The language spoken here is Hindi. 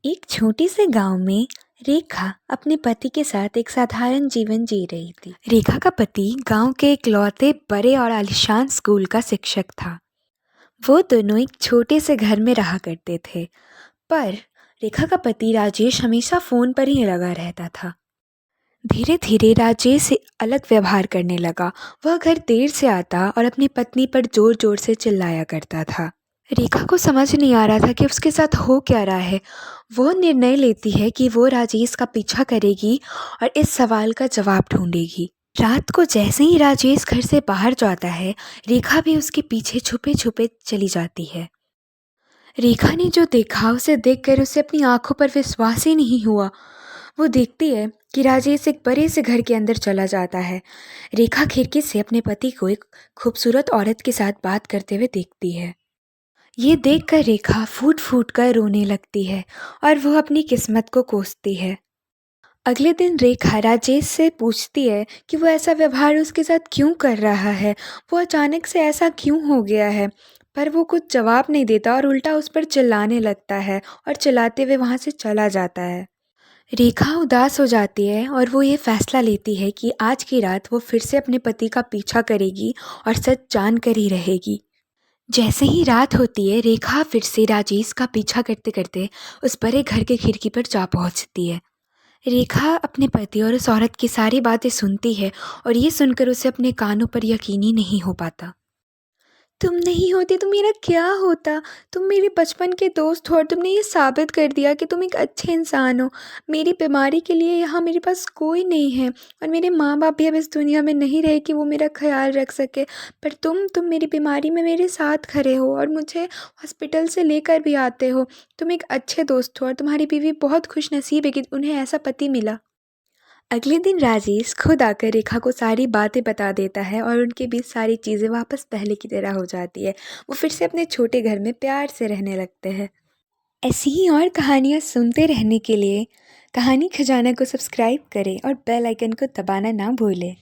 एक छोटे से गांव में रेखा अपने पति के साथ एक साधारण जीवन जी रही थी। रेखा का पति गांव के इकलौते बड़े और आलीशान स्कूल का शिक्षक था। वो दोनों एक छोटे से घर में रहा करते थे, पर रेखा का पति राजेश हमेशा फोन पर ही लगा रहता था। धीरे धीरे राजेश से अलग व्यवहार करने लगा। वह घर देर से आता और अपनी पत्नी पर जोर जोर से चिल्लाया करता था। रेखा को समझ नहीं आ रहा था कि उसके साथ हो क्या रहा है। वो निर्णय लेती है कि वो राजेश का पीछा करेगी और इस सवाल का जवाब ढूंढेगी। रात को जैसे ही राजेश घर से बाहर जाता है, रेखा भी उसके पीछे छुपे छुपे चली जाती है। रेखा ने जो देखा उसे देखकर उसे अपनी आंखों पर विश्वास ही नहीं हुआ। वो देखती है कि राजेश एक बड़े से घर के अंदर चला जाता है। रेखा खिड़की से अपने पति को एक खूबसूरत औरत के साथ बात करते हुए देखती है। ये देखकर रेखा फूट फूट कर रोने लगती है और वो अपनी किस्मत को कोसती है। अगले दिन रेखा राजेश से पूछती है कि वो ऐसा व्यवहार उसके साथ क्यों कर रहा है, वो अचानक से ऐसा क्यों हो गया है। पर वो कुछ जवाब नहीं देता और उल्टा उस पर चिल्लाने लगता है और चिल्लाते हुए वहाँ से चला जाता है। रेखा उदास हो जाती है और वो ये फैसला लेती है कि आज की रात वो फिर से अपने पति का पीछा करेगी और सच जान कर ही रहेगी। जैसे ही रात होती है, रेखा फिर से राजेश का पीछा करते करते उस बड़े घर के खिड़की पर जा पहुंचती है। रेखा अपने पति और उस औरत की सारी बातें सुनती है और ये सुनकर उसे अपने कानों पर यकीन ही नहीं हो पाता। तुम नहीं होती तो मेरा क्या होता। तुम मेरे बचपन के दोस्त हो और तुमने ये साबित कर दिया कि तुम एक अच्छे इंसान हो। मेरी बीमारी के लिए यहाँ मेरे पास कोई नहीं है और मेरे माँ बाप भी अब इस दुनिया में नहीं रहे कि वो मेरा ख्याल रख सके। पर तुम मेरी बीमारी में मेरे साथ खड़े हो और मुझे हॉस्पिटल से लेकर भी आते हो। तुम एक अच्छे दोस्त हो और तुम्हारी बीवी बहुत खुश नसीब है कि उन्हें ऐसा पति मिला। अगले दिन राजेश खुद आकर रेखा को सारी बातें बता देता है और उनके बीच सारी चीज़ें वापस पहले की तरह हो जाती है। वो फिर से अपने छोटे घर में प्यार से रहने लगते हैं। ऐसी ही और कहानियाँ सुनते रहने के लिए कहानी खजाना को सब्सक्राइब करें और बेल आइकन को दबाना ना भूलें।